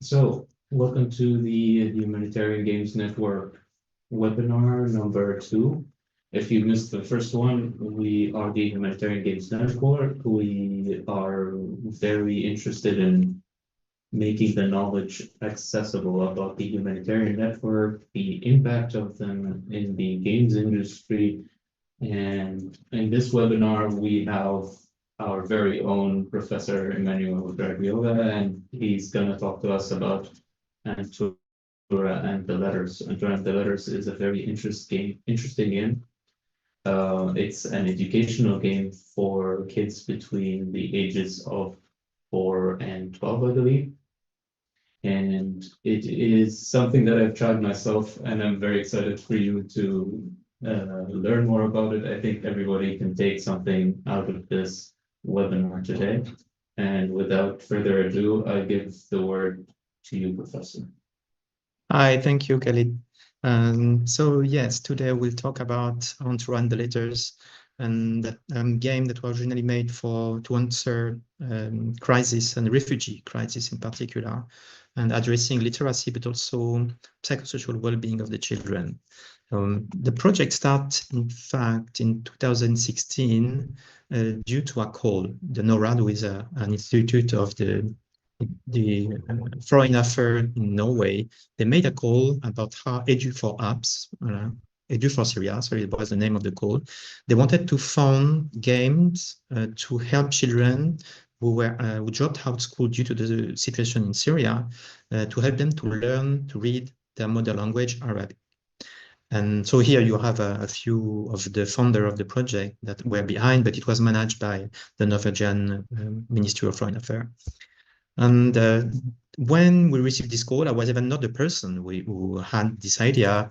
So, welcome to the Humanitarian Games Network webinar number 2. If you missed the first one, we are the Humanitarian Games Network. We are very interested in making the knowledge accessible about the humanitarian network, the impact of them in the games industry. And in this webinar, we have our very own Professor Emmanuel Guardiola, and he's going to talk to us about Antura and the Letters. Antura and the Letters is a very interesting game. It's an educational game for kids between the ages of 4 and 12, I believe. And it is something that I've tried myself, and I'm very excited for you to learn more about it. I think everybody can take something out of this webinar today. And without further ado, I give the word to you, Professor. Hi, thank you, Khalid. So yes, today we'll talk about Antura and the Letters, and that game that was originally made to answer crisis and refugee crisis in particular, and addressing literacy, but also psychosocial well-being of the children. The project started, in fact, in 2016 due to a call. The NORAD, who is an institute of the Foreign Affairs in Norway, they made a call about how Edu for Apps, Edu for Syria, sorry, it was the name of the call. They wanted to fund games to help children who dropped out of school due to the situation in Syria, to help them to learn to read their mother language, Arabic. And so here you have a few of the founder of the project that were behind, but it was managed by the Norwegian Ministry of Foreign Affairs. And when we received this call, I was even not the person who had this idea.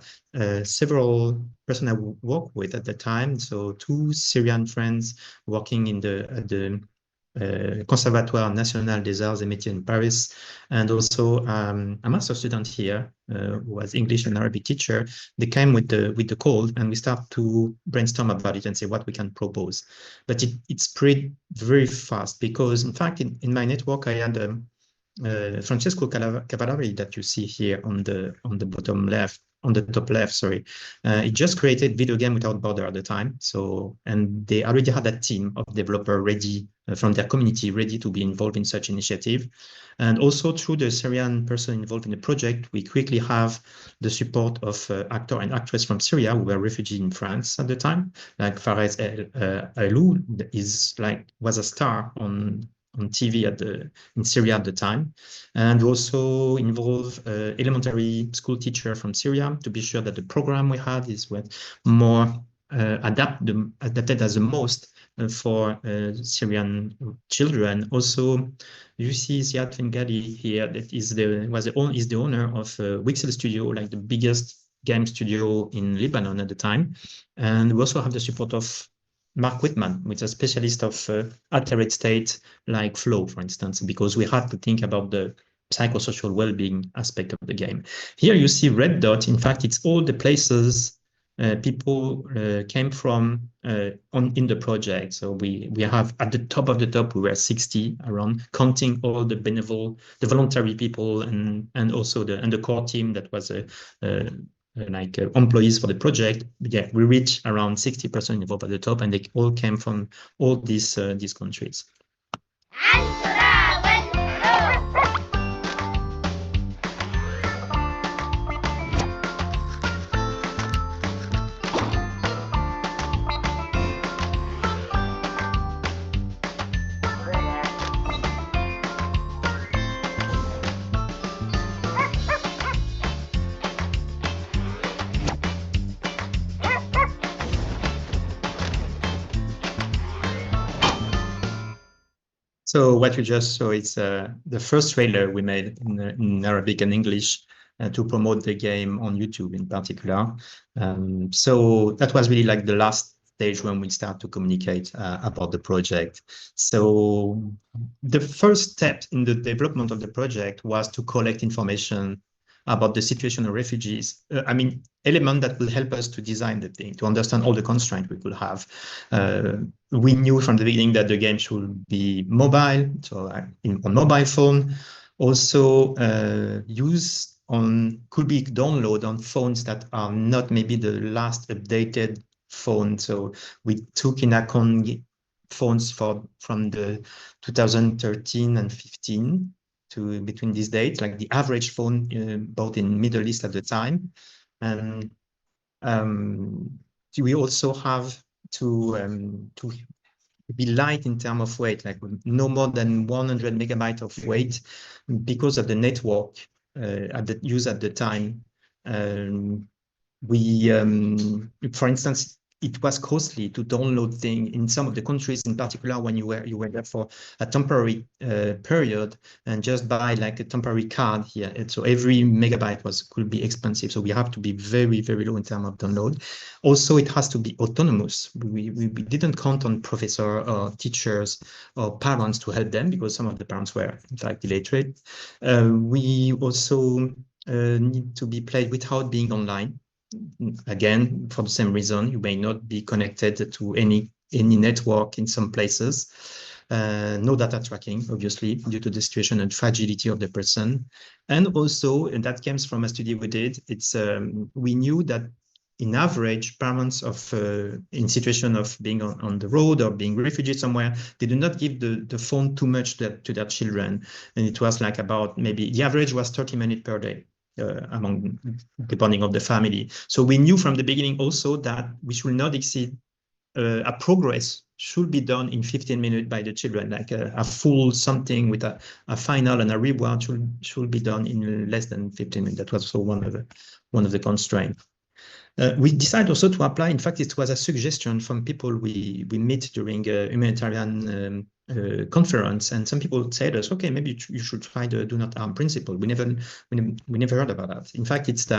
Several persons I worked with at the time, so 2 Syrian friends working in the Conservatoire National des Arts et Métiers in Paris, and also a master student here who was English and Arabic teacher. They came with the call, and we start to brainstorm about it and say what we can propose. But it spread very fast, because in fact in my network I had Francesco Cavallari that you see here on the bottom left. On the top left, sorry. It just created Video Game Without Border at the time. So, and they already had a team of developers ready from their community, ready to be involved in such initiative. And also through the Syrian person involved in the project, we quickly have the support of actor and actress from Syria who were refugees in France at the time, like Fares Ailou was a star on TV in Syria at the time, and also involve elementary school teacher from Syria to be sure that the program we had is more adapted as the most for Syrian children. Also, you see Ziad Fengali here, that is the owner of Wixel Studio, like the biggest game studio in Lebanon at the time, and we also have the support of Mark Whitman, which is a specialist of altered state like flow, for instance, because we had to think about the psychosocial well-being aspect of the game. Here you see red dot. In fact, it's all the places people came from in the project. So we have at the top of the top, we were 60 around, counting all the voluntary people and also the core team that was employees for the project. Yeah, we reached around 60% involved at the top, and they all came from all these countries. So what you just saw is the first trailer we made in Arabic and English to promote the game on YouTube in particular. So that was really like the last stage when we start to communicate about the project. So the first step in the development of the project was to collect information about the situation of refugees. Element that will help us to design the thing, to understand all the constraints we could have. We knew from the beginning that the game should be mobile, so on mobile phone. also could be downloaded on phones that are not maybe the last updated phone. So we took in account phones from the 2013 and 15 to between these dates, like the average phone bought in Middle East at the time. And we also have to be light in terms of weight, like no more than 100 megabytes of weight, because of the network used at the time. For instance, it was costly to download things in some of the countries, in particular when you were there for a temporary period and just buy like a temporary card here. And so every megabyte could be expensive. So we have to be very, very low in terms of download. Also, it has to be autonomous. We didn't count on professors or teachers or parents to help them, because some of the parents were in fact illiterate. We also need to be played without being online. Again, for the same reason, you may not be connected to any network in some places. No data tracking, obviously, due to the situation and fragility of the person. And also, and that comes from a study we did, we knew that in average, parents in situation of being on the road or being refugees somewhere, they do not give the phone too much to their children. And it was like about maybe the average was 30 minutes per day. Depending on the family. So we knew from the beginning also that we should not exceed a progress should be done in 15 minutes by the children, like a full something with a final and a reward should be done in less than 15 minutes. That was also one of the constraints. We decided also to apply, in fact, it was a suggestion from people we meet during a humanitarian conference, and some people said to us, okay, maybe you should try the do not harm principle. We never heard about that. In fact, it's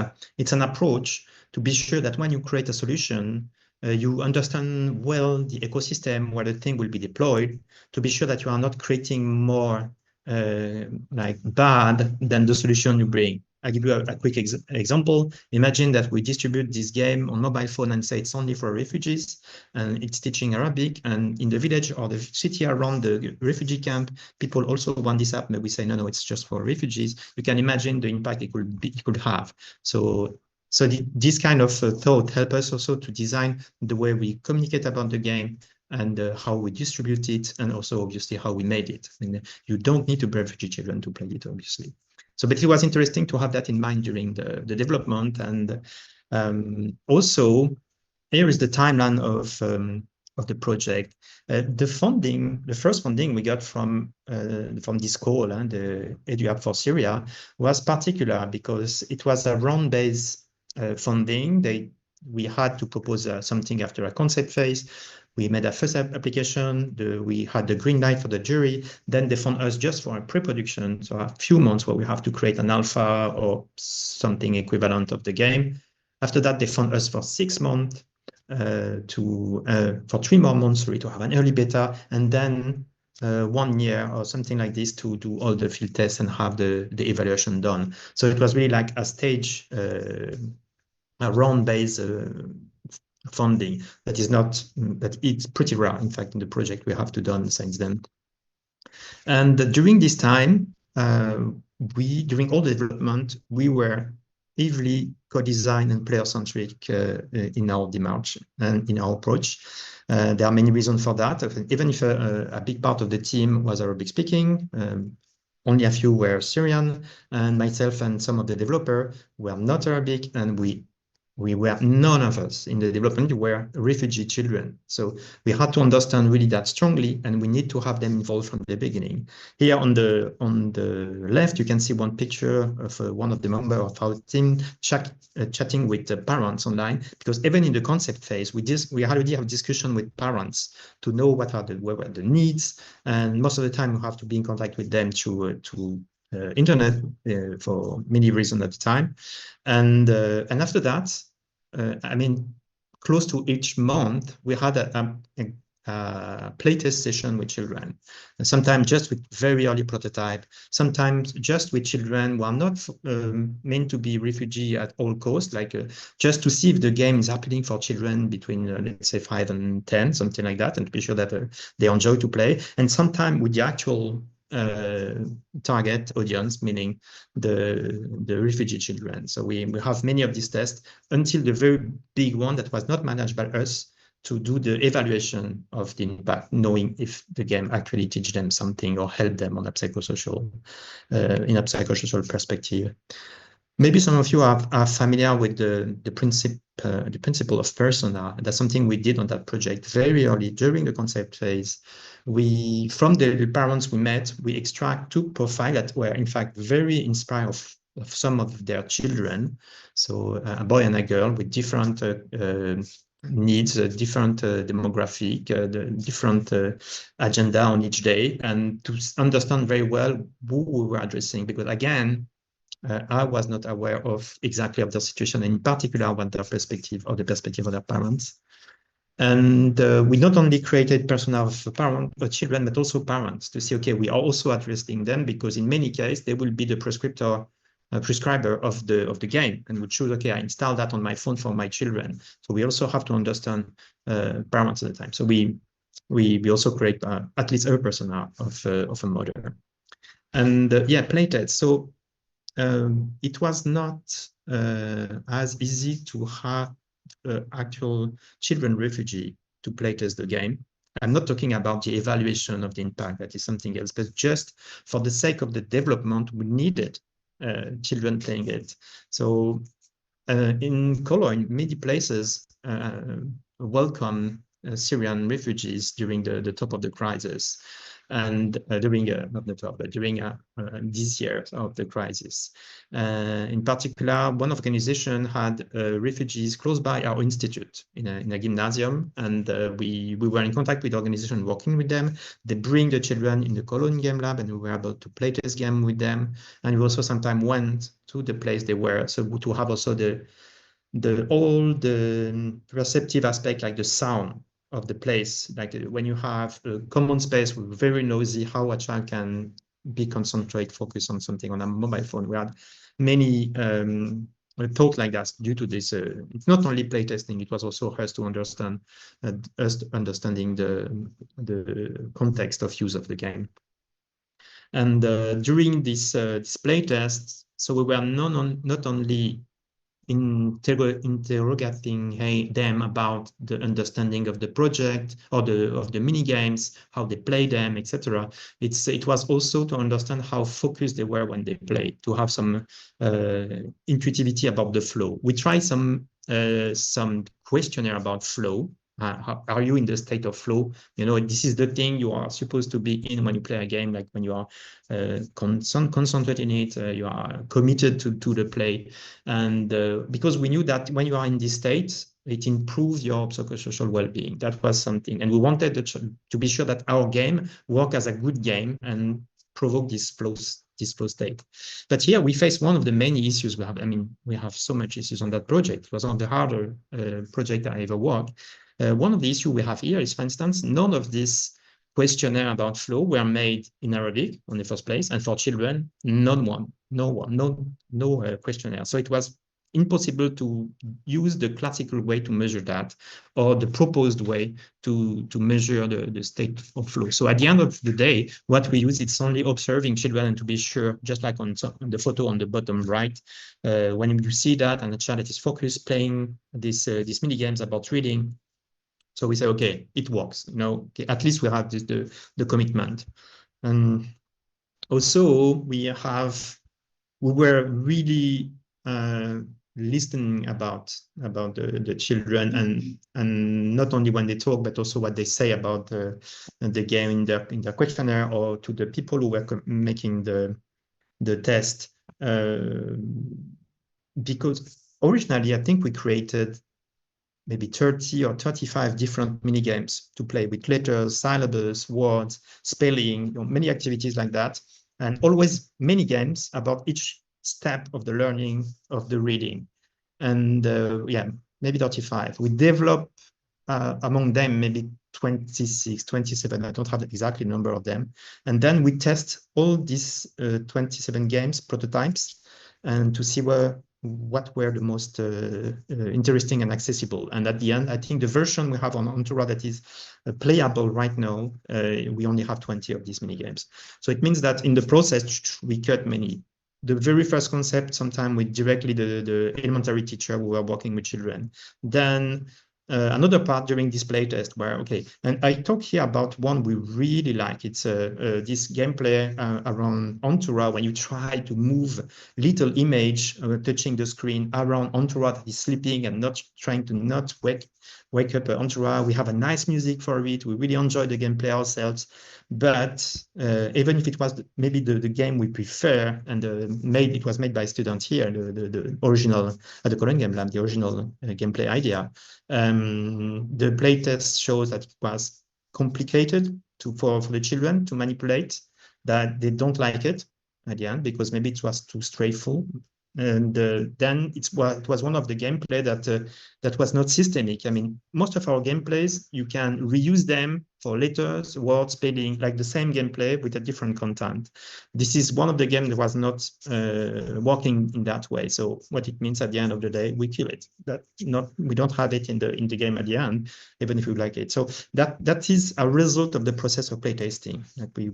an approach to be sure that when you create a solution, you understand well the ecosystem where the thing will be deployed, to be sure that you are not creating more like bad than the solution you bring. I'll give you a quick example. Imagine that we distribute this game on mobile phone and say it's only for refugees, and it's teaching Arabic, and in the village or the city around the refugee camp, people also want this app, but we say, no, it's just for refugees. You can imagine the impact it could have. So this kind of thought help us also to design the way we communicate about the game and how we distribute it, and also obviously how we made it. I mean, you don't need to be refugee children to play it, obviously. So, but it was interesting to have that in mind during the development. And also, here is the timeline of the project. The first funding we got from this call, the EduApp for Syria, was particular because it was a round-based funding. We had to propose something after a concept phase. We made a first application, we had the green light for the jury, then they found us just for a pre-production, so a few months where we have to create an alpha or something equivalent of the game. After that, they found us for 6 months, for 3 more months, to have an early beta, and then 1 year or something like this to do all the field tests and have the evaluation done. So it was really like a stage, a round-based funding that it's pretty rare, in fact, in the project we have to done since then. And during this time, during all the development, we were heavily co-design and player-centric in our demarche and in our approach. There are many reasons for that. Even if a big part of the team was Arabic speaking, only a few were Syrian, and myself and some of the developers were not Arabic, and we were, none of us in the development were refugee children. So we had to understand really that strongly, and we need to have them involved from the beginning. Here on the left, you can see one picture of one of the members of our team chatting with the parents online, because even in the concept phase, we already have discussion with parents to know what were the needs, and most of the time we have to be in contact with them through internet for many reasons at the time. And after that, I mean, close to each month, we had a playtest session with children, and sometimes just with very early prototype, sometimes just with children who are not meant to be refugee at all costs, like just to see if the game is happening for children between, let's say, 5 and 10, something like that, and to be sure that they enjoy to play. And sometimes with the actual target audience, meaning the refugee children. So we have many of these tests until the very big one that was not managed by us to do the evaluation of the impact, knowing if the game actually teach them something or help them on a psychosocial, in a psychosocial perspective. Maybe some of you are familiar with the principle of persona. That's something we did on that project very early during the concept phase. From the parents we met, we extract 2 profiles that were in fact very inspired of some of their children. So a boy and a girl with different needs, different demographic, different agenda on each day, and to understand very well who we were addressing, because again, I was not aware of exactly of their situation, and in particular what their perspective or the perspective of their parents. And we not only created persona of children, but also parents to see, okay, we are also addressing them, because in many cases they will be the prescriber of the game, and we choose, okay, I install that on my phone for my children. So we also have to understand parents at the time. So we also create at least a persona of a mother. And yeah, playtest. So it was not as easy to have actual children refugee to playtest the game. I'm not talking about the evaluation of the impact, that is something else, but just for the sake of the development, we needed children playing it. So in Cologne, many places welcome Syrian refugees during the top of the crisis, and during not the top, but during this year of the crisis. In particular, one organization had refugees close by our institute in a gymnasium, and we were in contact with the organization working with them. They bring the children in the Cologne game lab, and we were able to play this game with them. And we also sometimes went to the place they were, so to have also all the perceptive aspect, like the sound of the place, like when you have a common space with very noisy, how a child can be concentrate, focus on something on a mobile phone. We had many talk like that due to this. It's not only playtesting; it was also us to understand, understanding the context of use of the game. And during this playtest, so we were not only interrogating them about the understanding of the project or of the mini games, how they play them, etc. It was also to understand how focused they were when they played, to have some intuitivity about the flow. We tried some questionnaire about flow. Are you in the state of flow? You know, this is the thing you are supposed to be in when you play a game, like when you are concentrated in it, you are committed to the play. And because we knew that when you are in this state, it improves your psychosocial well-being. That was something. And we wanted to be sure that our game work as a good game and provoke this flow state. But here we face one of the many issues we have. I mean, we have so much issues on that project. It was one of the harder project I ever worked. One of the issues we have here is, for instance, none of this questionnaire about flow were made in Arabic on the first place, and for children, no questionnaire. So it was impossible to use the classical way to measure that, or the proposed way to measure the state of flow. So at the end of the day, what we use is only observing children, and to be sure, just like on the photo on the bottom right, when you see that and the child that is focused playing these mini games about reading. So we say, okay, it works. You know, okay, at least we have the commitment. And also we were really listening about the children, and not only when they talk, but also what they say about the game in their questionnaire, or to the people who were making the test. Because originally, I think we created maybe 30 or 35 different mini games to play with letters, syllables, words, spelling, you know, many activities like that, and always many games about each step of the learning of the reading. And yeah, maybe 35. We develop among them maybe 26, 27. I don't have the exact number of them. And then we test all these 27 games, prototypes, and to see where what were the most interesting and accessible. And at the end, I think the version we have on Antura that is playable right now, we only have 20 of these mini games. So it means that in the process, we cut many. The very first concept, sometime with directly the elementary teacher who were working with children. Then another part during this playtest where, okay, and I talk here about one we really like. It's this gameplay around Antura when you try to move little image touching the screen around Antura that is sleeping and not trying to not wake up Antura. We have a nice music for it. We really enjoy the gameplay ourselves. But even if it was maybe the game we prefer, and it was made by students here, the original at the Cologne Game Lab, the original gameplay idea, the playtest shows that it was complicated for the children to manipulate, that they don't like it at the end because maybe it was too straightforward. And then it was one of the gameplay that was not systemic. I mean, most of our gameplays, you can reuse them for letters, words, spelling, like the same gameplay with a different content. This is one of the games that was not working in that way. So what it means at the end of the day, we kill it. We don't have it in the game at the end, even if we like it. So that is a result of the process of playtesting that we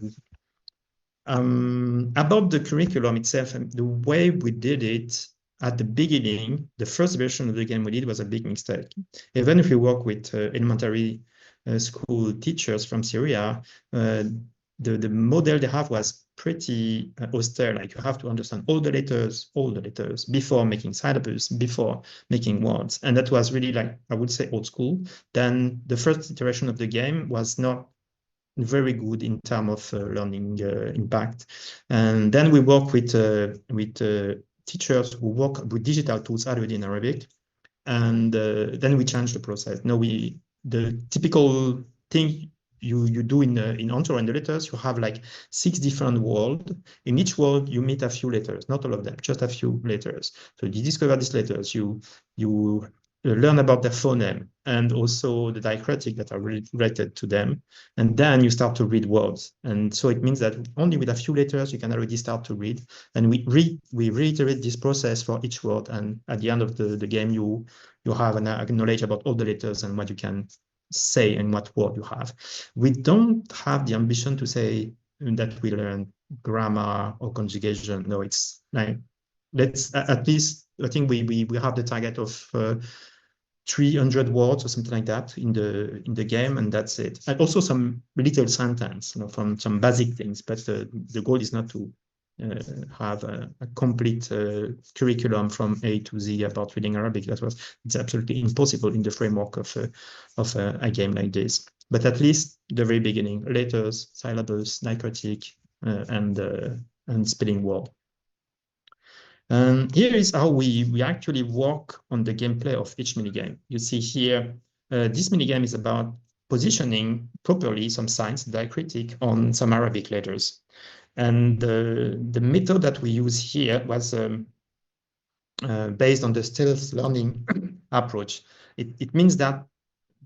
about the curriculum itself and the way we did it at the beginning, the first version of the game we did was a big mistake. Even if we work with elementary school teachers from Syria, the model they have was pretty austere. Like you have to understand all the letters before making syllabus, before making words. And that was really, like, I would say, old school. Then the first iteration of the game was not very good in terms of learning impact. And then we work with teachers who work with digital tools already in Arabic. And then we change the process. Now the typical thing you do in Antura and the letters, you have like 6 different worlds. In each world, you meet a few letters, not all of them, just a few letters. So you discover these letters, you learn about their phoneme and also the diacritic that are related to them. And then you start to read words. And so it means that only with a few letters, you can already start to read. And we reiterate this process for each word. And at the end of the game, you have a knowledge about all the letters and what you can say and what word you have. We don't have the ambition to say that we learn grammar or conjugation. No, it's like, let's at least, I think we have the target of 300 words or something like that in the game, and that's it. And also some little sentence, from some basic things. But the goal is not to have a complete curriculum from A to Z about reading Arabic. It's absolutely impossible in the framework of a game like this. But at least the very beginning, letters, syllabus, diacritic, and spelling word. And here is how we actually work on the gameplay of each minigame. You see here, this minigame is about positioning properly some signs, diacritic, on some Arabic letters. And the method that we use here was based on the stealth learning approach. It means that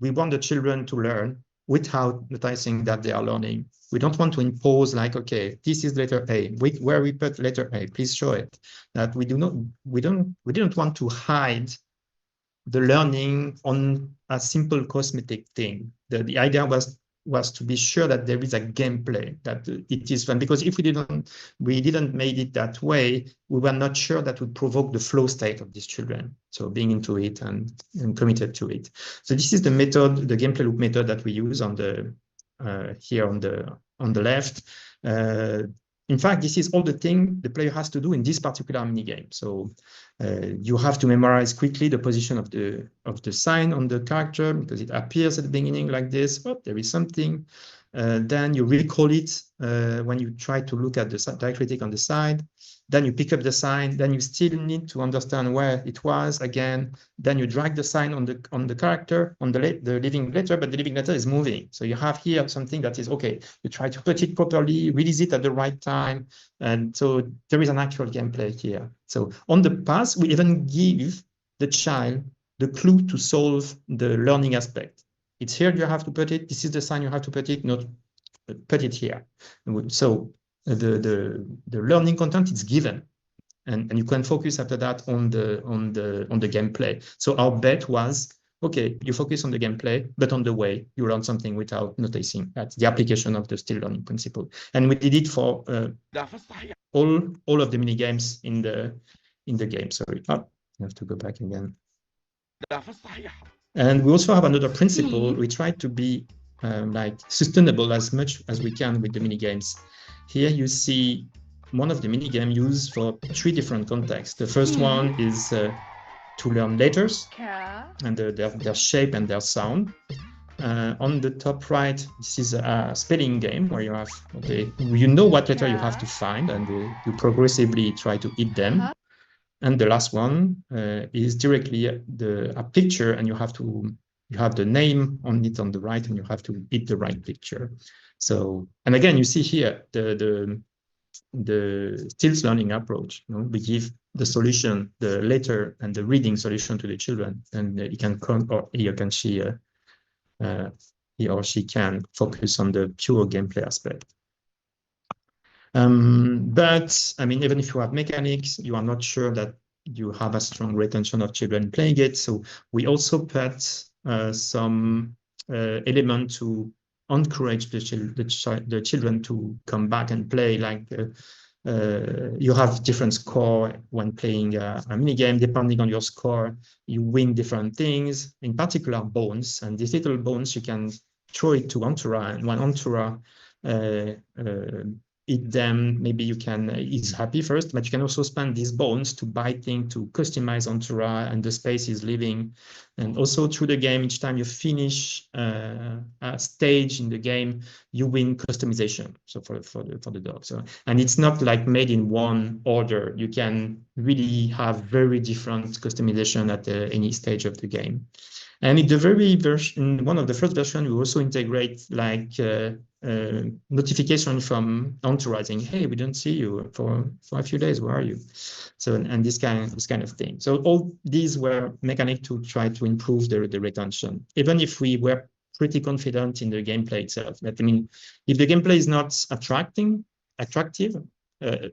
we want the children to learn without noticing that they are learning. We don't want to impose like, okay, this is letter A. Where we put letter A, please show it. That we didn't want to hide the learning on a simple cosmetic thing. The idea was to be sure that there is a gameplay, that it is fun. Because if we didn't make it that way, we were not sure that would provoke the flow state of these children. So being into it and committed to it. So this is the method, the gameplay loop method that we use on the here on the left. In fact, this is all the thing the player has to do in this particular mini game. So you have to memorize quickly the position of the sign on the character because it appears at the beginning like this. Oh, there is something. Then you recall it when you try to look at the diacritic on the side. Then you pick up the sign. Then you still need to understand where it was again. Then you drag the sign on the character, on the living letter, but the living letter is moving. So you have here something that is okay. You try to put it properly, release it at the right time. And so there is an actual gameplay here. So on the pass, we even give the child the clue to solve the learning aspect. It's here you have to put it. This is the sign you have to put it, not put it here. So the learning content is given. and you can focus after that on the gameplay. So our bet was, okay, you focus on the gameplay, but on the way you learn something without noticing. That's the application of the still learning principle. And we did it for all of the mini games in the game. Sorry, I have to go back again. And we also have another principle. We try to be like sustainable as much as we can with the mini games. Here you see one of the mini games used for 3 different contexts. The first one is to learn letters and their shape and their sound. On the top right, this is a spelling game where you have, okay, you know what letter you have to find, and you progressively try to hit them. And the last one is directly a picture, and you have the name on it on the right, and you have to hit the right picture. So, and again, you see here the stills learning approach. You know, we give the solution, the letter and the reading solution to the children, and he can come, or he or she can focus on the pure gameplay aspect. But I mean, even if you have mechanics, you are not sure that you have a strong retention of children playing it. So we also put some element to encourage the children to come back and play. Like you have different score when playing a mini game. Depending on your score, you win different things, in particular bones. And these little bones, you can throw it to Antura, and when Antura eat them, maybe you can, is happy first, but you can also spend these bones to buy things, to customize Antura, and the space is living. And also through the game, each time you finish a stage in the game, you win customization. So for the dog. So, and it's not like made in one order. You can really have very different customization at any stage of the game. And in the very version, one of the first version, we also integrate like notification from Antura saying, "Hey, we don't see you for a few days. Where are you?" So and this kind of thing. So all these were mechanics to try to improve the retention, even if we were pretty confident in the gameplay itself. But I mean, if the gameplay is not attractive,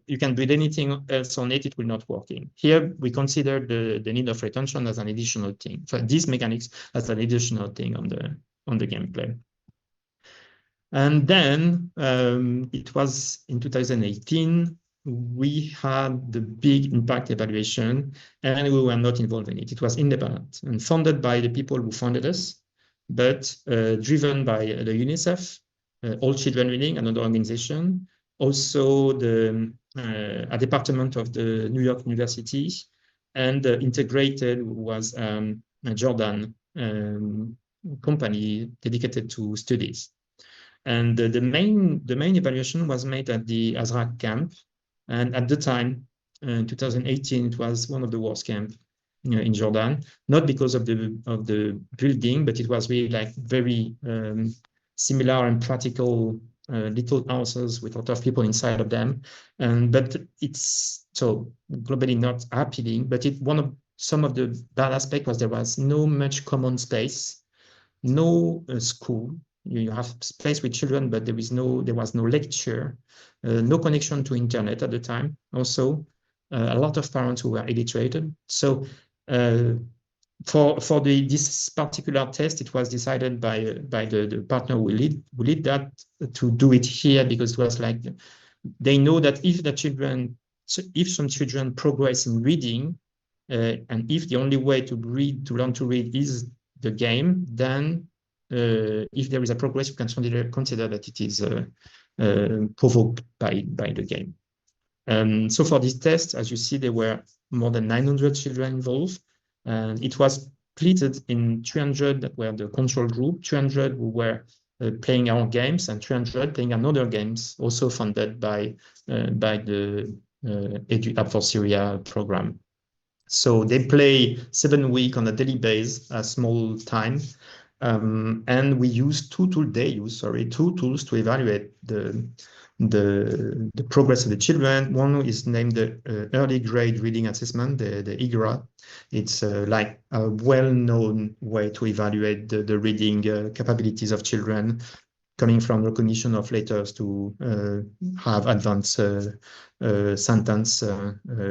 you can build anything else on it, it will not work. Here, we consider the need of retention as an additional thing. So these mechanics as an additional thing on the gameplay. And then it was in 2018, we had the big impact evaluation, and we were not involved in it. It was independent and funded by the people who funded us, but driven by the UNICEF, All Children Reading, another organization, also a department of the New York University, and integrated was a Jordan company dedicated to studies. And the main evaluation was made at the Azraq camp, and at the time, in 2018, it was one of the worst camps in Jordan, not because of the building, but it was really like very similar and practical little houses with a lot of people inside of them. But it's so globally not appealing, but some of the bad aspect was there was no much common space, no school. You have space with children, but there was no lecture, no connection to internet at the time. Also, a lot of parents who were illiterated. So for this particular test, it was decided by the partner who lead that to do it here, because it was like they know that if some children progress in reading, and if the only way to learn to read is the game, then if there is a progress, you can consider that it is provoked by the game. So for this test, as you see, there were more than 900 children involved, and it was split in 300 that were the control group, 200 who were playing our games, and 300 playing another games, also funded by the Edu App for Syria program. So they play 7 weeks on a daily basis, a small time. And we use two tools to evaluate the progress of the children. One is named the Early Grade Reading Assessment, the IGRA. It's like a well-known way to evaluate the reading capabilities of children. coming from recognition of letters to have advanced sentence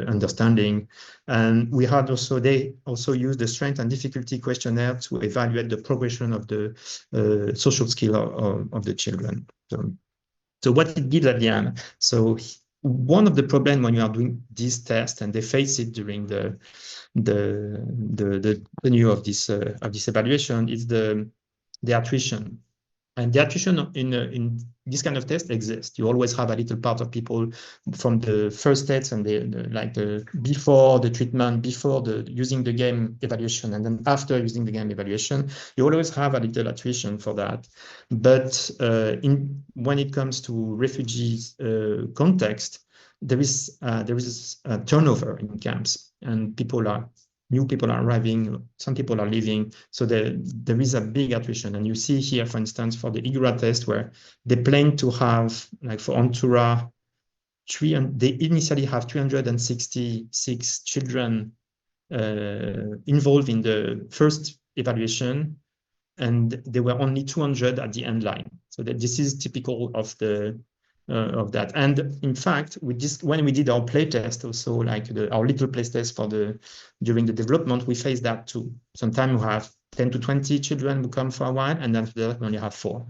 understanding. And we had also, they also used the strength and difficulty questionnaire to evaluate the progression of the social skill of the children. So what it gives at the end. So one of the problems when you are doing this test, and they face it during the tenure of this evaluation, is the attrition. And the attrition in this kind of test exists. You always have a little part of people from the first tests and before the treatment, before using the game evaluation, and then after using the game evaluation, you always have a little attrition for that. But when it comes to refugees context, there is a turnover in camps, and new people are arriving, some people are leaving, so there is a big attrition. And you see here, for instance, for the IGRA test, where they plan to have, like for Antura, they initially have 366 children involved in the first evaluation, and there were only 200 at the end line. So this is typical of that. And in fact, when we did our playtest, also like our little playtest during the development, we faced that too. Sometimes we have 10 to 20 children who come for a while, and then after that we only have 4.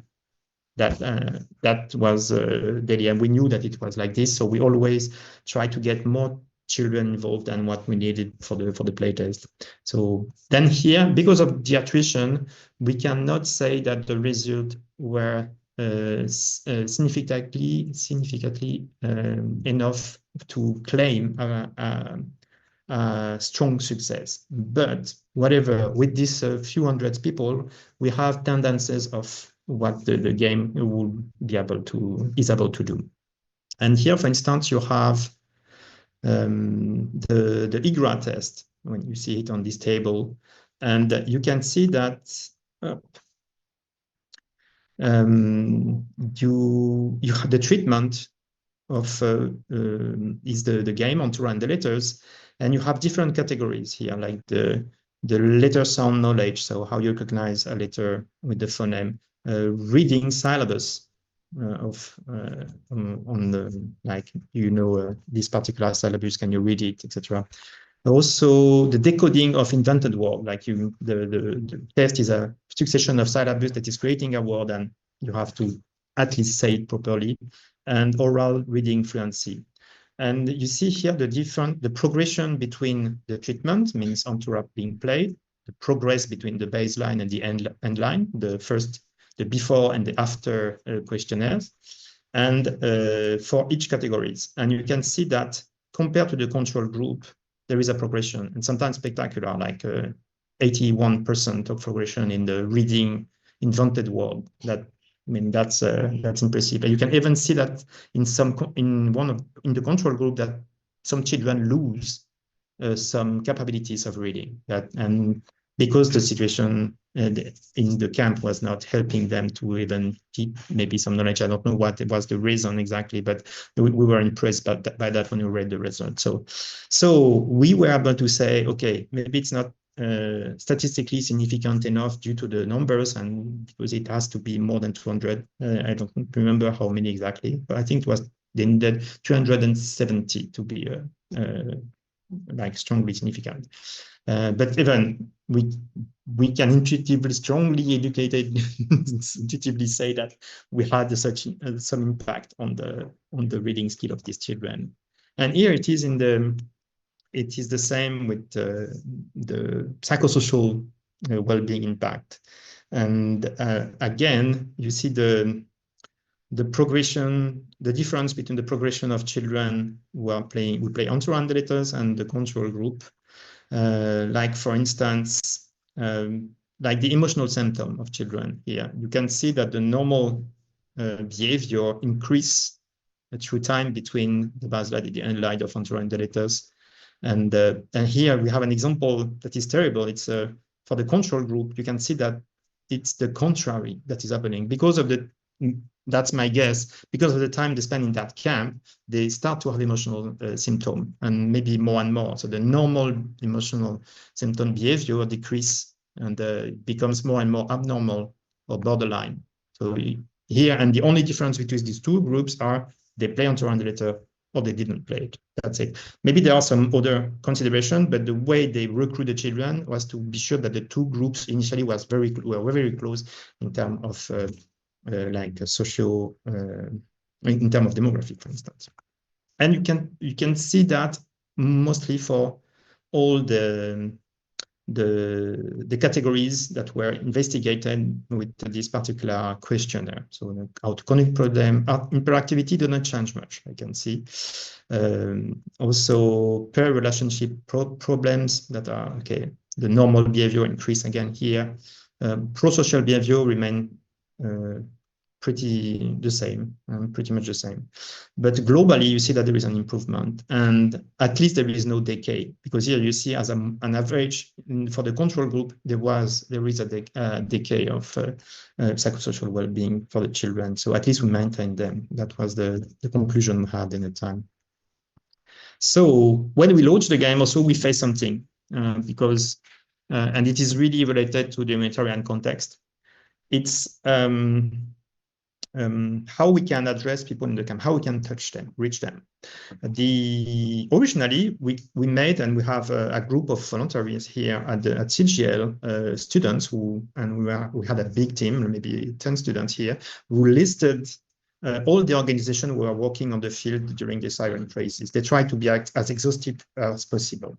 That was daily, and we knew that it was like this. So we always try to get more children involved than what we needed for the playtest. So then here, because of the attrition, we cannot say that the results were significantly enough to claim a strong success. But whatever, with these few hundred people, we have tendencies of what the game is able to do. And here, for instance, you have the IGRA test, when you see it on this table, and you can see that you have the treatment of is the game Antura and the letters, and you have different categories here, like the letter sound knowledge, so how you recognize a letter with the phoneme, reading syllabus on the, like, this particular syllabus, can you read it, etc. Also, the decoding of invented word, like the test is a succession of syllabus that is creating a word, and you have to at least say it properly, and oral reading fluency. And you see here the progression between the treatment, means Antura being played, the progress between the baseline and the end line, the before and the after questionnaires, and for each categories. And you can see that compared to the control group, there is a progression, and sometimes spectacular, like 81% of progression in the reading invented word. That's impressive. And you can even see that in the control group, that some children lose some capabilities of reading. And because the situation in the camp was not helping them to even keep maybe some knowledge. I don't know what was the reason exactly, but we were impressed by that when we read the results. So we were able to say, okay, maybe it's not statistically significant enough due to the numbers, and because it has to be more than 200. I don't remember how many exactly, but I think they needed 270 to be like strongly significant. But even we can intuitively, strongly educated, intuitively say that we had some impact on the reading skill of these children. And here it is it is the same with the psychosocial well-being impact. And again, you see the progression, the difference between the progression of children who play Antura and the letters and the control group. Like, for instance, like the emotional symptom of children here, you can see that the normal behavior increase through time between the baseline and the end line of Antura and the letters. And here we have an example that is terrible. It's for the control group, you can see that it's the contrary that is happening because of that's my guess, because of the time they spend in that camp, they start to have emotional symptom, and maybe more and more. So the normal emotional symptom behavior decrease, and becomes more and more abnormal or borderline. So here, and the only difference between these two groups are they play Antura and the letter or they didn't play it. That's it. Maybe there are some other considerations, but the way they recruit the children was to be sure that the two groups initially were very close in terms of like social, in terms of demographic, for instance. And you can see that mostly for all the categories that were investigated with this particular questionnaire. So how to connect problem, interactivity did not change much, I can see. Also pair relationship problems that are, okay, the normal behavior increase again here. Pro-social behavior remain pretty much the same. But globally, you see that there is an improvement, and at least there is no decay, because here you see as an average for the control group, there is a decay of psychosocial well-being for the children. So at least we maintain them. That was the conclusion we had in the time. So when we launched the game, also we faced something because, and it is really related to the humanitarian context. It's how we can address people in the camp, how we can touch them, reach them. Originally, we made, and we have a group of volunteers here at CGL, students we had a big team, maybe 10 students here, who listed all the organizations who are working on the field during the Syrian crisis. They try to be as exhaustive as possible.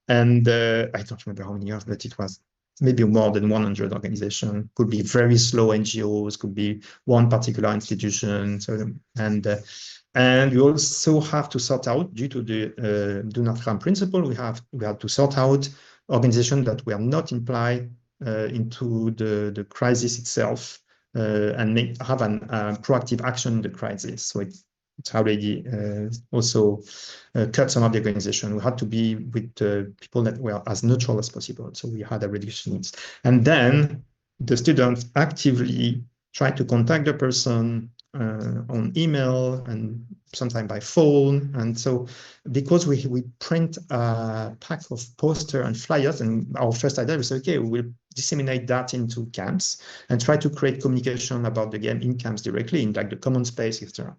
And I don't remember how many years, but it was maybe more than 100 organizations, could be very slow NGOs, could be one particular institution. So, and we also have to sort out, due to the do not harm principle, we have to sort out organizations that were not implied into the crisis itself and have a proactive action in the crisis. So it's already also cut some of the organization. We had to be with people that were as neutral as possible. So we had a reduction needs. And then the students actively try to contact the person on email and sometimes by phone. And so because we print a pack of posters and flyers, and our first idea was, okay, we'll disseminate that into camps and try to create communication about the game in camps directly, in like the common space, etc.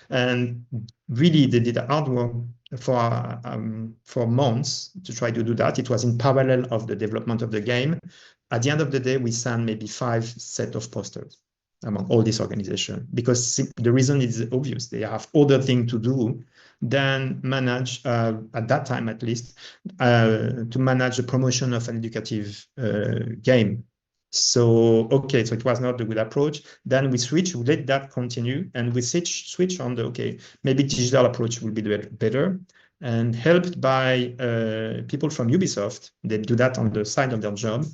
And really, they did hard work for months to try to do that. It was in parallel of the development of the game. At the end of the day, we sent maybe 5 sets of posters among all these organizations, because the reason is obvious. They have other things to do than manage, at that time at least, to manage the promotion of an educative game. So, okay, so it was not a good approach. Then we let that continue, and we switch on the, okay, maybe digital approach will be better. And helped by people from Ubisoft, they do that on the side of their job.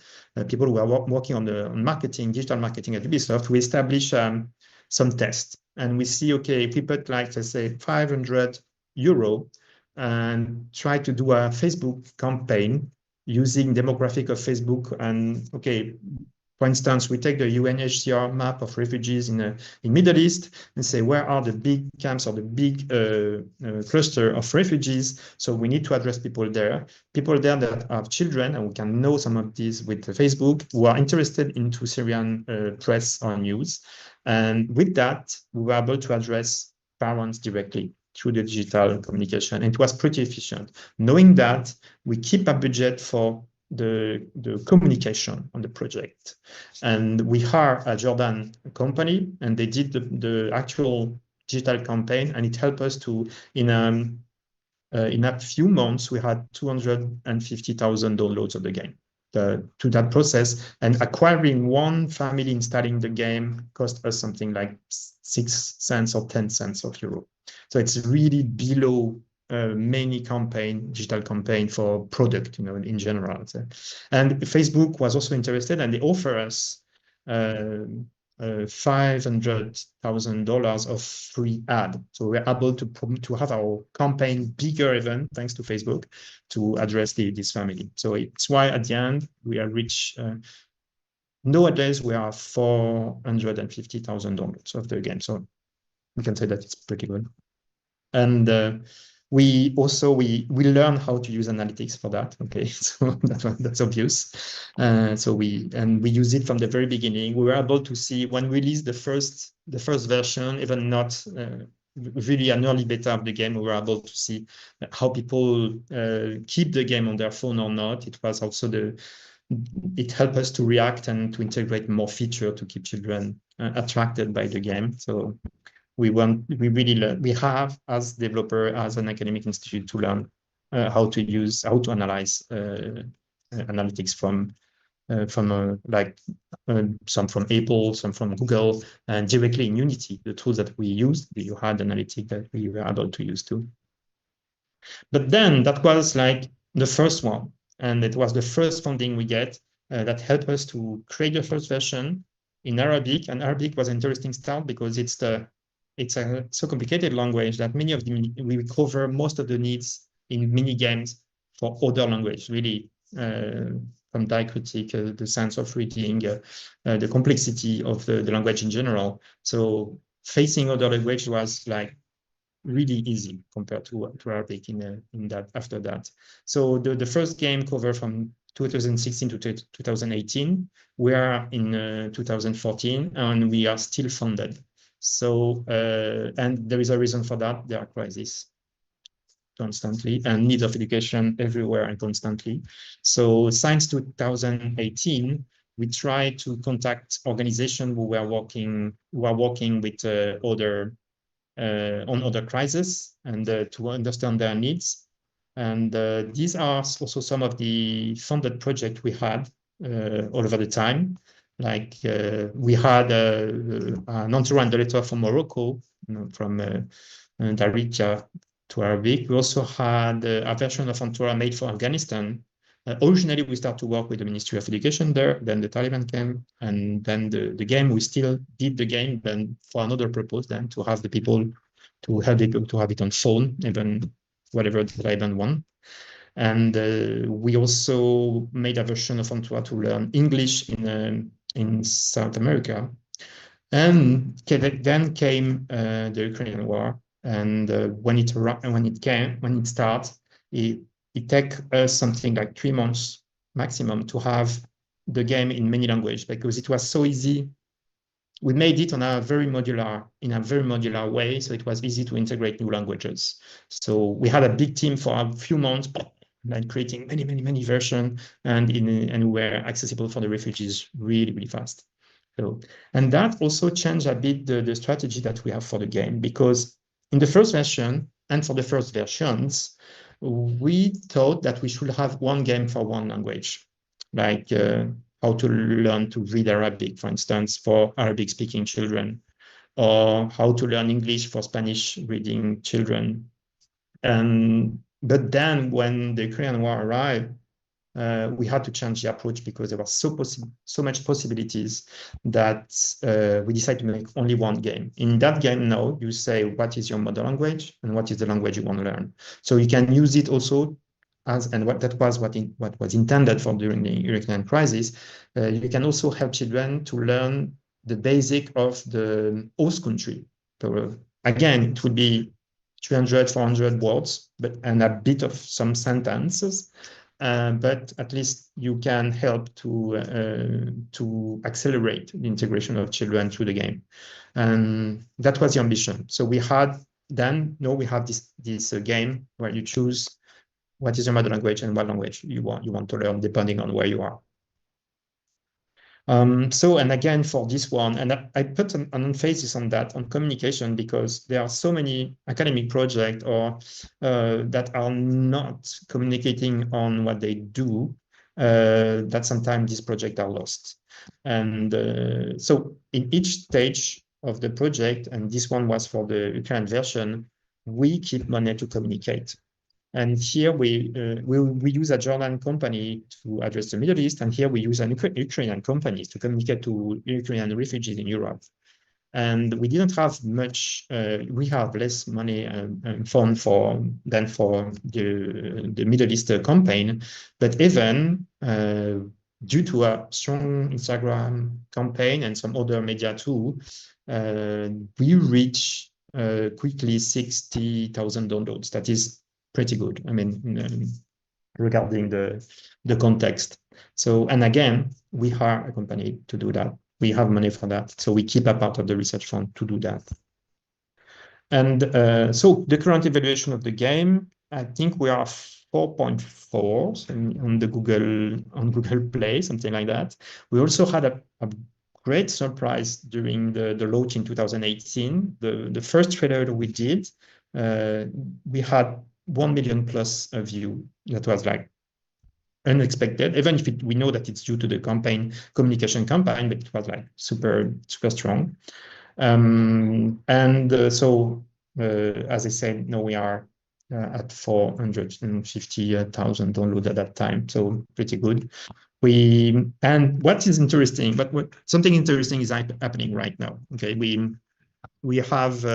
People who are working on marketing, digital marketing at Ubisoft, we establish some tests. And we see, okay, if we put like, let's say, €500 and try to do a Facebook campaign using demographic of Facebook, and okay, for instance, we take the UNHCR map of refugees in Middle East and say, where are the big camps or the big cluster of refugees? So we need to address people there that have children, and we can know some of these with Facebook, who are interested into Syrian press or news. And with that, we were able to address parents directly through the digital communication. And it was pretty efficient. Knowing that, we keep a budget for the communication on the project. And we hired a Jordan company, and they did the actual digital campaign, and it helped us to, in a few months, we had 250,000 downloads of the game. To that process, and acquiring one family installing the game cost us something like 6 cents or 10 cents of euro. So it's really below many digital campaign for product, in general. And Facebook was also interested, and they offer us $500,000 of free ad. So we're able to have our campaign bigger even, thanks to Facebook, to address this family. So it's why at the end we are rich. Nowadays we are 450,000 downloads of the game. So we can say that it's pretty good. And We also we learn how to use analytics for that. Okay, so that's obvious. So we use it from the very beginning. We were able to see when we released the first version, even not really an early beta of the game, we were able to see how people keep the game on their phone or not. It was also it helped us to react and to integrate more feature to keep children attracted by the game. So we have as developer, as an academic institute, to learn how to analyze analytics from some from Apple, some from Google, and directly in Unity, the tools that we used. You had analytics that we were able to use too. But then that was like the first one, and it was the first funding we get that helped us to create the first version in Arabic. And Arabic was an interesting start because it's a so complicated language that we cover most of the needs in mini games for other language, really, from diacritic, the sense of reading, the complexity of the language in general. So facing other language was like really easy compared to Arabic in that after that. So the first game covered from 2016 to 2018. We are in 2014 and we are still funded. So and there is a reason for that. There are crises constantly and needs of education everywhere and constantly. So since 2018, we try to contact organizations who are working with on other crises and to understand their needs. And these are also some of the funded projects we had all over the time. Like we had an Antura and the letter from Morocco, from Darija to Arabic. We also had a version of Antura made for Afghanistan. Originally, we started to work with the Ministry of Education there, then the Taliban came, and then the game, we still did the game, then for another purpose, then to have the people, to have it on phone, even whatever the Taliban want. And we also made a version of Antura to learn English in South America. And then came the Ukrainian war, and when it started, it took us something like 3 months maximum to have the game in many languages because it was so easy. We made it in a very modular way, so it was easy to integrate new languages. So we had a big team for a few months, like creating many versions, and were accessible for the refugees really fast. So, and that also changed a bit the strategy that we have for the game, because in the first version and for the first versions, we thought that we should have one game for one language, like how to learn to read Arabic, for instance, for Arabic-speaking children, or how to learn English for Spanish-reading children. But then when the Korean War arrived, we had to change the approach because there was so much possibilities that we decided to make only one game. In that game now, you say what is your mother language and what is the language you want to learn. So you can use it also what was intended for during the Ukrainian crisis. You can also help children to learn the basic of the host country. So again, it would be 300, 400 words, and a bit of some sentences. But at least you can help to accelerate the integration of children through the game, and that was the ambition. So we have this game where you choose what is your mother language and what language you want to learn depending on where you are. So, and again, for this one, and I put an emphasis on that, on communication, because there are so many academic projects that are not communicating on what they do, that sometimes these projects are lost. And so in each stage of the project, and this one was for the Ukrainian version, we keep money to communicate. And here we use a Jordan company to address the Middle East, and here we use an Ukrainian company to communicate to Ukrainian refugees in Europe. And we didn't have much. We have less money and fund than for the Middle East campaign, but even due to a strong Instagram campaign and some other media too, we reach quickly 60,000 downloads. That is pretty good. I mean, regarding the context. So, and again, we are a company to do that. We have money for that. So we keep a part of the research fund to do that. And so the current evaluation of the game, I think we are 4.4 on the Google Play, something like that. We also had a great surprise during the launch in 2018. The first trailer that we did, we had 1 million plus view. That was like unexpected, even if we know that it's due to the communication campaign, but it was like super strong. So as I said, now we are at 450,000 downloads at that time, so pretty good. And what is interesting, but something interesting is happening right now. Okay, we have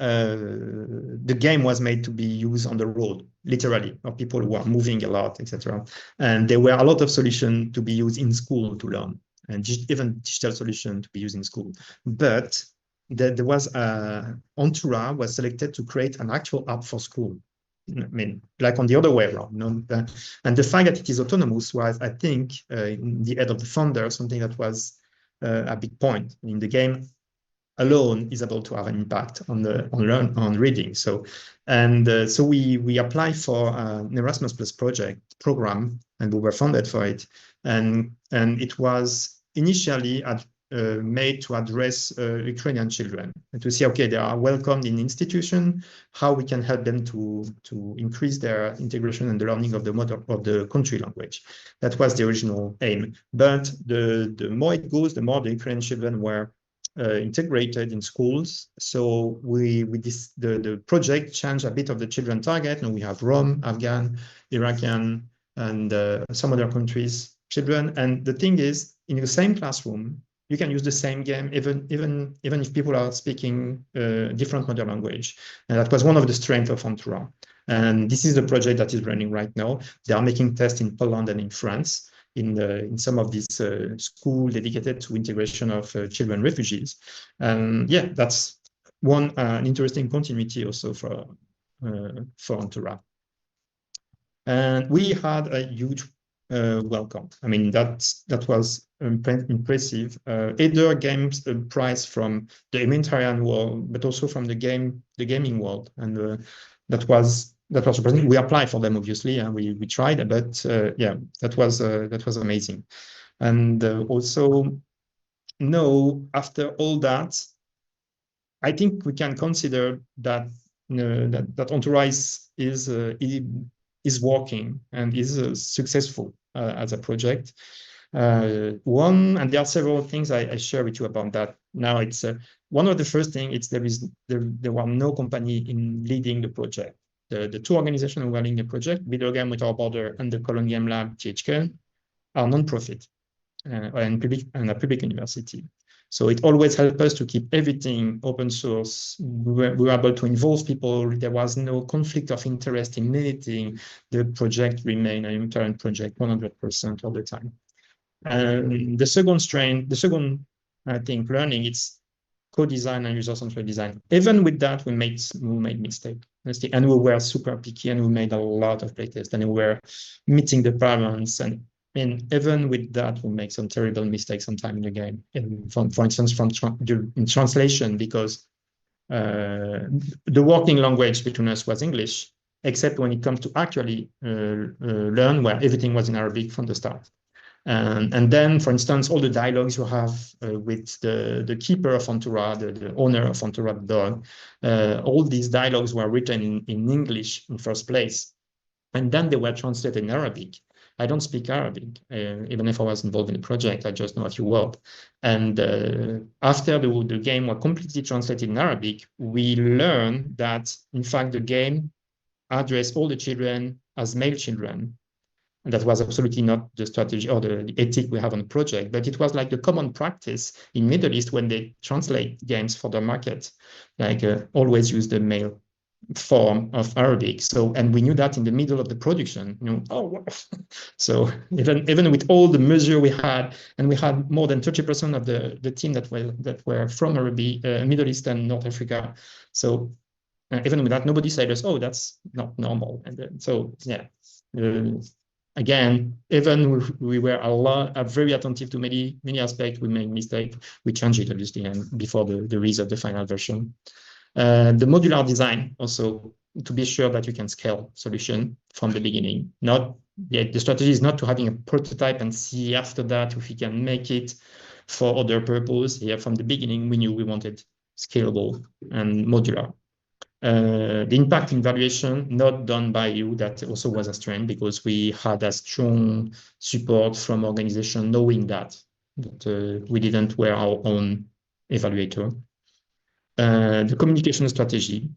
the game was made to be used on the road, literally, of people who are moving a lot, etc. And there were a lot of solutions to be used in school to learn, and even digital solution to be used in school. But there was Antura was selected to create an actual app for school. I mean, like on the other way around. And the fact that it is autonomous was, I think, in the head of the founder, something that was a big point. In the game alone is able to have an impact on reading. So, so we applied for an Erasmus Plus program, and we were funded for it. And it was initially made to address Ukrainian children and to see, okay, they are welcomed in institution, how we can help them to increase their integration and the learning of the country language. That was the original aim. But the more it goes, the more the Ukrainian children were integrated in schools. So the project changed a bit of the children target. Now we have Rom, Afghan, Iraqi, and some other countries children. And the thing is, in the same classroom, you can use the same game, even if people are speaking different mother language. And that was one of the strengths of Antura. And this is the project that is running right now. They are making tests in Poland and in France, in some of these schools dedicated to integration of children refugees. And yeah, that's an interesting continuity also for Antura. And we had a huge welcome. I mean, that was impressive. Either games prize from the humanitarian world, but also from the gaming world, and that was surprising. We applied for them, obviously, and we tried, but yeah, that was amazing. And also, no, after all that, I think we can consider that that Antura is working and is successful as a project. And there are several things I share with you about that. Now, it's one of the first things. There were no company in leading the project. The two organizations who are leading the project, Video Game Without Border and the Cologne Game Lab, THK, are non-profit and a public university. So it always helped us to keep everything open source. We were able to involve people. There was no conflict of interest in anything. The project remained a humanitarian project 100% all the time. And the second, I think, learning, it's co-design and user-centered design. Even with that, we made mistakes. And we were super picky, and we made a lot of playtests, and we were meeting the parents. And even with that, we make some terrible mistakes sometimes in the game. For instance, in translation, because the working language between us was English, except when it comes to actually learn, where everything was in Arabic from the start. And then, for instance, all the dialogues you have with the keeper of Antura, the owner of Antura, the dog, all these dialogues were written in English in first place. And then they were translated in Arabic. I don't speak Arabic, even if I was involved in the project. I just know a few words. And after the game was completely translated in Arabic, we learned that, in fact, the game addressed all the children as male children. And that was absolutely not the strategy or the ethic we have on the project, but it was like the common practice in Middle East when they translate games for their market, like always use the male form of Arabic. So, and we knew that in the middle of the production, so even with all the measure we had, and we had more than 30% of the team that were from Arabic, Middle East and North Africa. So even with that, nobody said us, oh, that's not normal. And so, yeah, again, even we were very attentive to many aspects, we made mistakes, we changed it obviously, and before the release of the final version. The modular design also, to be sure that you can scale solution from the beginning. The strategy is not to having a prototype and see after that if we can make it for other purpose. Here from the beginning, we knew we wanted scalable and modular. The impact evaluation not done by you, that also was a strength, because we had a strong support from organization knowing that we didn't wear our own evaluator. The communication strategy,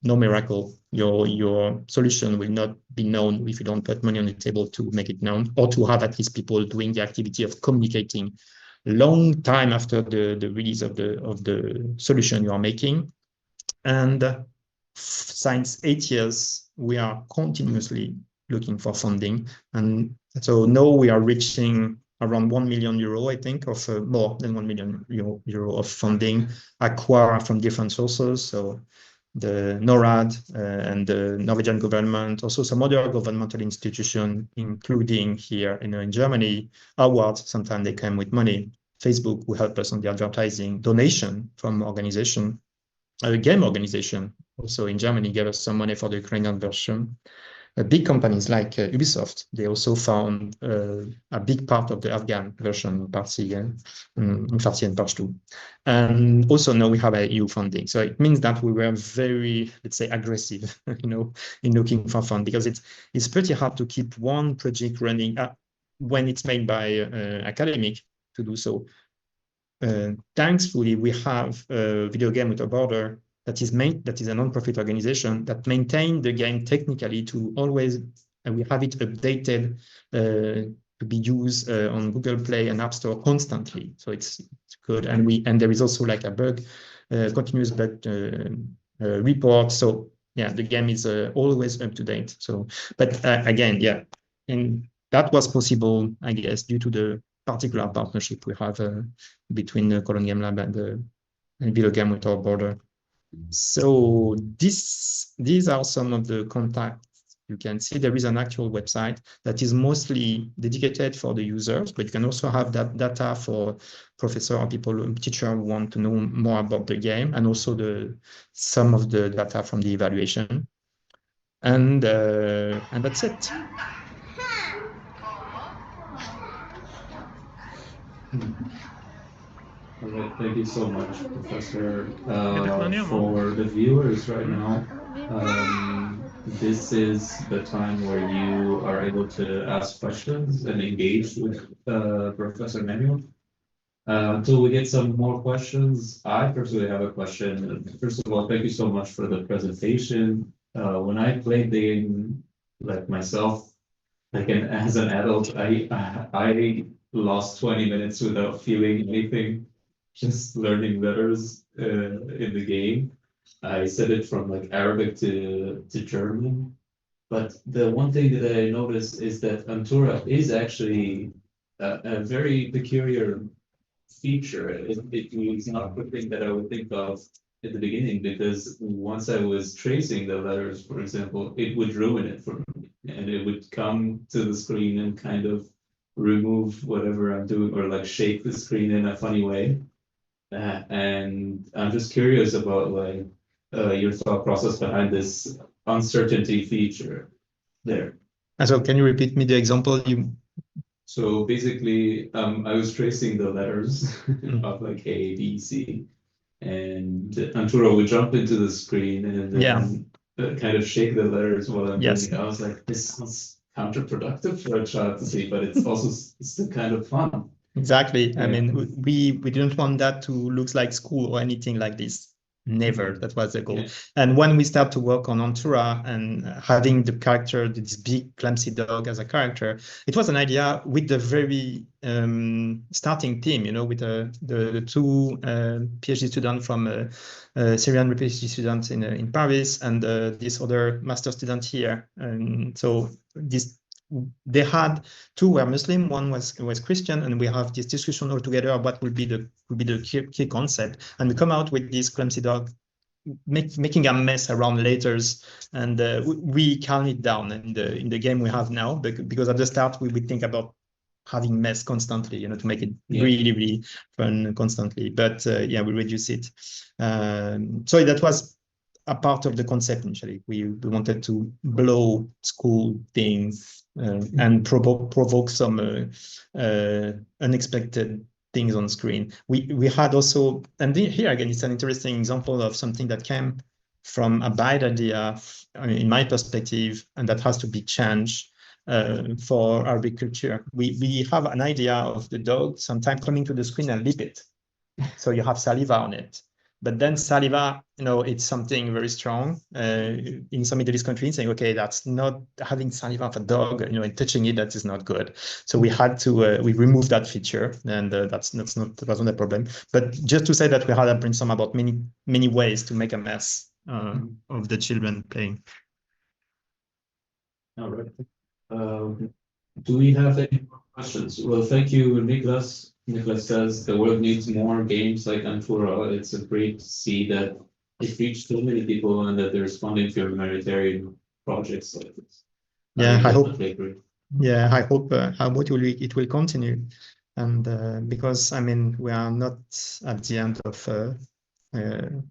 no miracle. Your solution will not be known if you don't put money on the table to make it known, or to have at least people doing the activity of communicating long time after the release of the solution you are making. And since 8 years, we are continuously looking for funding. And so now we are reaching around 1 million euro, I think, of more than 1 million euro of funding acquired from different sources. So the NORAD and the Norwegian government, also some other governmental institutions, including here in Germany, awards. Sometimes they come with money. Facebook will help us on the advertising, donation from organization. A game organization also in Germany gave us some money for the Ukrainian version. Big companies like Ubisoft, they also found a big part of the Afghan version, part C and part C and part 2. And also now we have EU funding. So it means that we were very, let's say, aggressive, in looking for fund, because it's pretty hard to keep one project running when it's made by academic to do so. Thankfully, we have a Video Game Without Border that is a non-profit organization that maintains the game technically to always, and we have it updated to be used on Google Play and App Store constantly. So it's good, and there is also like a continuous bug report. So yeah, the game is always up to date. So, but again, yeah, and that was possible, I guess, due to the particular partnership we have between the Cologne Game Lab and the Video Game Without Border. So these are some of the contacts. You can see there is an actual website that is mostly dedicated for the users, but you can also have that data for professor or teacher who want to know more about the game, and also some of the data from the evaluation. And that's it. All right, thank you so much, Professor. For the viewers right now, this is the time where you are able to ask questions and engage with Professor Emmanuel. Until we get some more questions, I personally have a question. First of all, thank you so much for the presentation. When I played the game, like myself, as an adult, I lost 20 minutes without feeling anything. Just learning letters in the game. I said it from like Arabic to German. But the one thing that I noticed is that Antura is actually a very peculiar feature. It was not the thing that I would think of at the beginning, because once I was tracing the letters, for example, it would ruin it for me. And it would come to the screen and kind of remove whatever I'm doing, or like shake the screen in a funny way. And I'm just curious about like your thought process behind this uncertainty feature there. So can you repeat me the example? So basically, I was tracing the letters of like A, B, C, and Antura would jump into the screen and then kind of shake the letters while I'm doing it. I was like, this sounds counterproductive for a child to see, but it's also still kind of fun. Exactly. Yeah. I mean, we didn't want that to look like school or anything like this. Never. That was the goal. Yeah. And when we start to work on Antura and having the character, this big clumsy dog as a character, it was an idea with the very starting team, with the two PhD students from Syrian PhD students in Paris, and this other master student here. And so they had two were Muslim, one was Christian, and we have this discussion all together about what will be the key concept, and we come out with this clumsy dog making a mess around letters, and we calm it down in the game we have now, because at the start we would think about having mess constantly, to make it really fun constantly. But yeah, we reduce it. So that was a part of the concept initially. We wanted to blow school things and provoke some unexpected things on screen. We had also, and here again, it's an interesting example of something that came from a bad idea, in my perspective, and that has to be changed for agriculture. We have an idea of the dog sometimes coming to the screen and lick it. So you have saliva on it. But then saliva, it's something very strong in some Middle East countries, saying, okay, that's not having saliva of a dog, and touching it, that is not good. So we had to, we removed that feature, and that wasn't a problem. But just to say that we had a brainstorm about many ways to make a mess of the children playing. All right. Do we have any more questions? Well, thank you, Nicholas. Nicholas says the world needs more games like Antura. It's great to see that it reached so many people and that they're responding to humanitarian projects like this. Yeah, I hope. Yeah, I hope it will continue, and because we are not at the end of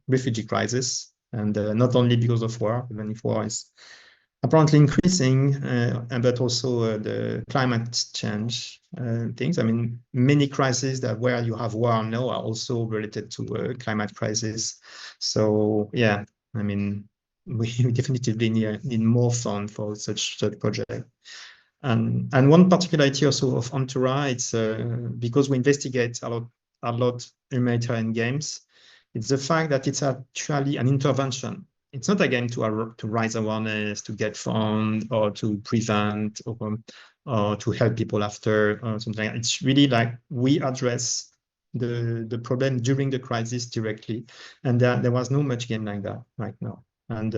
refugee crisis, and not only because of war, even if war is apparently increasing, but also the climate change things. Many crises that where you have war now are also related to climate crisis. So yeah, we definitely need more fund for such project. And one particularity also of Antura, it's because we investigate a lot humanitarian games. It's the fact that it's actually an intervention. It's not a game to raise awareness, to get funds, or to prevent, or to help people after, or something like that. It's really like we address the problem during the crisis directly, and there was no much game like that right now. And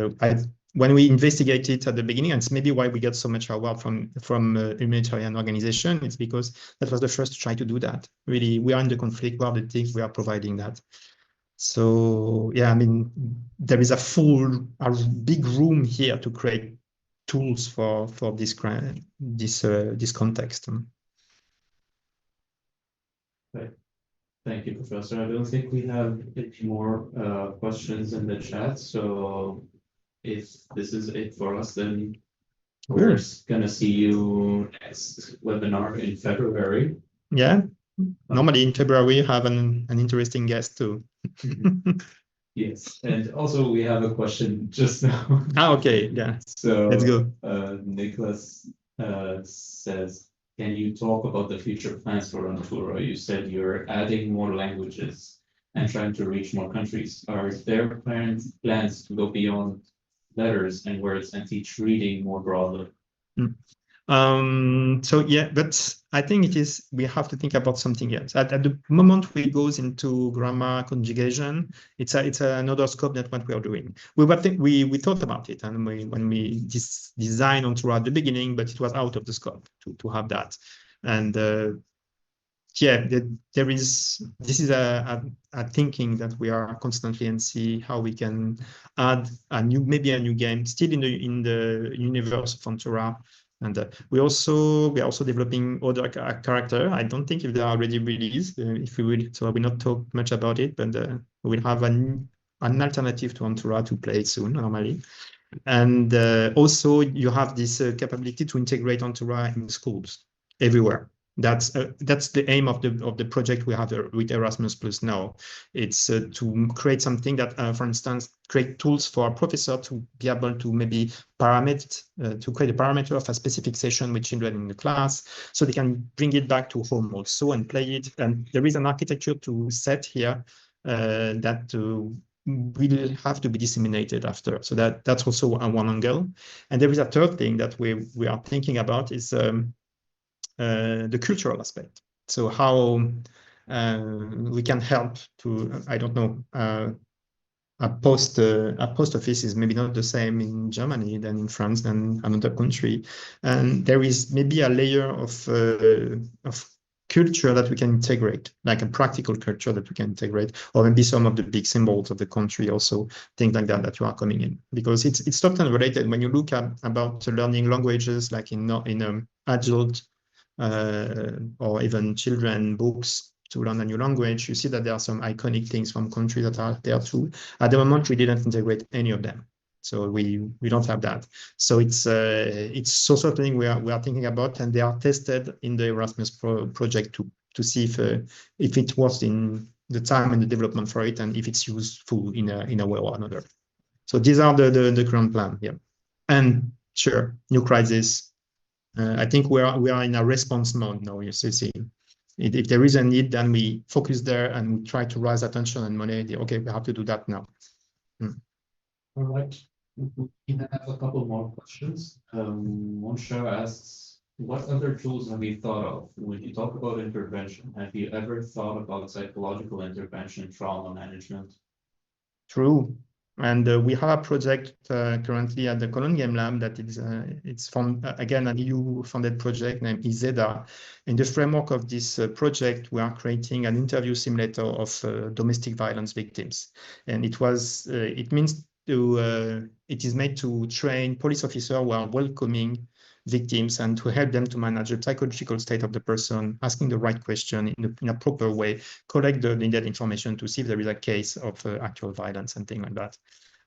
when we investigate it at the beginning, and it's maybe why we got so much award from humanitarian organization, it's because that was the first to try to do that. Really, we are in the conflict, we are the things, we are providing that. So yeah, there is a big room here to create tools for this context. Right. Thank you, Professor. I don't think we have any more questions in the chat. So if this is it for us, then we're gonna see you next webinar in February. Yeah. Normally in February, we have an interesting guest too. Yes, and also we have a question just now. Okay, yeah. So let's go. Nicholas says, can you talk about the future plans for Antura? You said you're adding more languages and trying to reach more countries. Are there plans to go beyond letters and words and teach reading more broadly? So yeah, but I think we have to think about something else. At the moment we goes into grammar conjugation, it's another scope than what we are doing. We thought about it, and when we designed Antura at the beginning, but it was out of the scope to have that. And yeah, this is a thinking that we are constantly and see how we can add maybe a new game still in the universe of Antura. And we are also developing other character. I don't think if they are already released, if we will, so I will not talk much about it, but we will have an alternative to Antura to play soon normally. And also you have this capability to integrate Antura in schools everywhere. That's the aim of the project we have with Erasmus Plus now. It's to create something that, for instance, create tools for a professor to be able to maybe to create a parameter of a specific session with children in the class, so they can bring it back to home also and play it. And there is an architecture to set here that will have to be disseminated after. So that's also one angle. And there is a third thing that we are thinking about is the cultural aspect. So how we can help to, I don't know, a post office is maybe not the same in Germany than in France than another country, and there is maybe a layer of culture that we can integrate, like a practical culture that we can integrate, or maybe some of the big symbols of the country also, things like that you are coming in. Because it's often related when you look at about learning languages, like in adult or even children books to learn a new language, you see that there are some iconic things from countries that are there too. At the moment, we didn't integrate any of them. So we don't have that. So it's also something we are thinking about, and they are tested in the Erasmus project to see if it was in the time and the development for it, and if it's useful in a way or another. So these are the current plan. Yeah, and sure, new crisis. I think we are in a response mode now. You see, if there is a need, then we focus there and we try to raise attention and money. Okay, we have to do that now. All right. We have a couple more questions. Monsha asks, what other tools have you thought of when you talk about intervention? Have you ever thought about psychological intervention, trauma management? True. And we have a project currently at the Cologne Game Lab that it's from, again, an EU-funded project named IZEDA. In the framework of this project, we are creating an interview simulator of domestic violence victims. And it is made to train police officers who are welcoming victims and to help them to manage the psychological state of the person, asking the right question in a proper way, collect the needed information to see if there is a case of actual violence and things like that.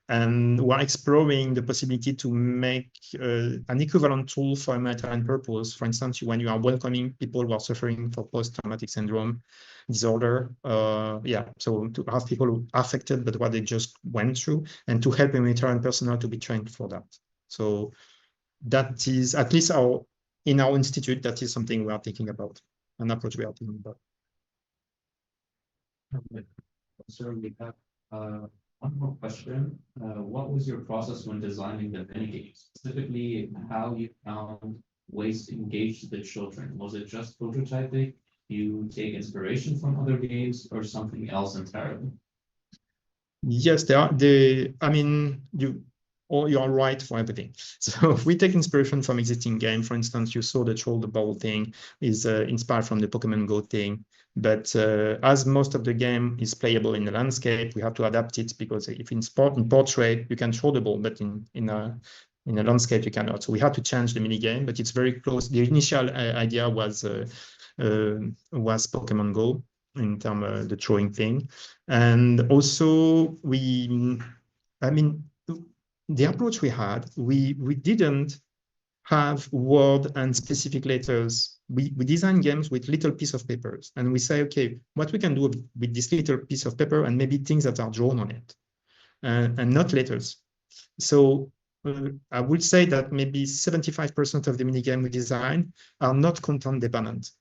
And we're exploring the possibility to make an equivalent tool for humanitarian purpose. For instance, when you are welcoming people who are suffering from post-traumatic syndrome disorder, so to have people who are affected by what they just went through, and to help humanitarian personnel to be trained for that. So that is, at least in our institute, that is something we are thinking about, an approach we are thinking about. Okay. So we have one more question. What was your process when designing the minigames? Specifically, how you found ways to engage the children? Was it just prototyping? You take inspiration from other games or something else entirely? Yes, you are right for everything. So we take inspiration from existing games. For instance, you saw the Troll the Ball thing is inspired from the Pokemon Go thing. But as most of the game is playable in the landscape, we have to adapt it, because if in portrait, you can throw the ball, but in a landscape, you cannot. So we had to change the mini game, but it's very close. The initial idea was Pokemon Go in terms of the throwing thing. And also the approach we had, we didn't have word and specific letters. We design games with little piece of papers, and we say, okay, what we can do with this little piece of paper, and maybe things that are drawn on it, and not letters. So I would say that maybe 75% of the minigame we design are not content dependent.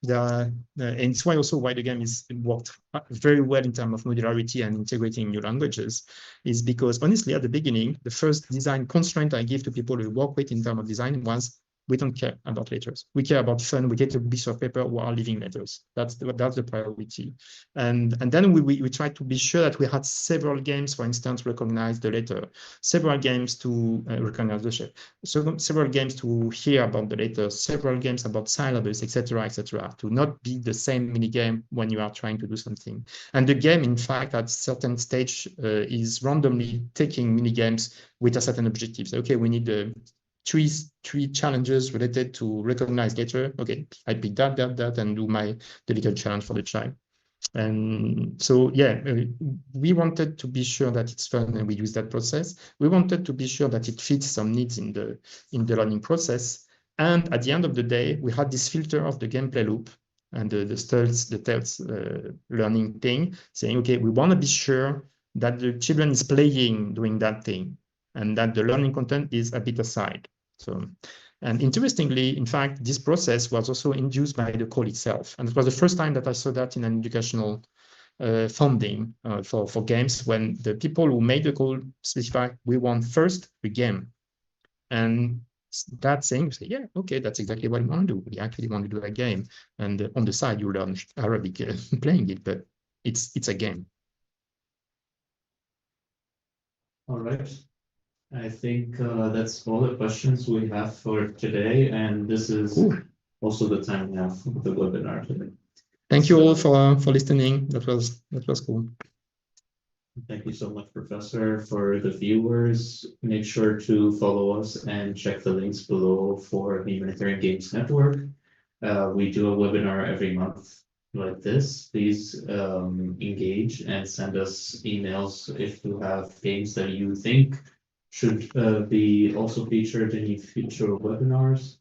And it's why the game is worked very well in terms of modularity and integrating new languages, is because honestly, at the beginning, the first design constraint I give to people who work with in terms of design was, we don't care about letters. We care about fun. We get a piece of paper who are living letters. That's the priority. And then we try to be sure that we had several games, for instance, recognize the letter, several games to recognize the shape, so several games to hear about the letters, several games about syllables, etc., to not be the same mini game when you are trying to do something. And the game, in fact, at certain stage is randomly taking mini games with a certain objectives. Okay, we need three challenges related to recognize letter. Okay, I pick that, and do the little challenge for the child. And so, we wanted to be sure that it's fun, and we use that process. We wanted to be sure that it fits some needs in the learning process. And at the end of the day, we had this filter of the gameplay loop and the TELS learning thing, saying, okay, we want to be sure that the children is playing doing that thing, and that the learning content is a bit aside. So, and interestingly, in fact, this process was also induced by the call itself. And it was the first time that I saw that in an educational funding for games, when the people who made the call specify, we want first the game. And that saying, you say, yeah, okay, that's exactly what we want to do. We actually want to do a game. And on the side, you learn Arabic playing it, but it's a game. All right. I think that's all the questions we have for today, and this is also the time we have for the webinar today. Thank you all for listening. That was cool. Thank you so much, Professor. For the viewers, make sure to follow us and check the links below for the Humanitarian Games Network. We do a webinar every month like this. Please engage and send us emails if you have games that you think should be also featured in future webinars.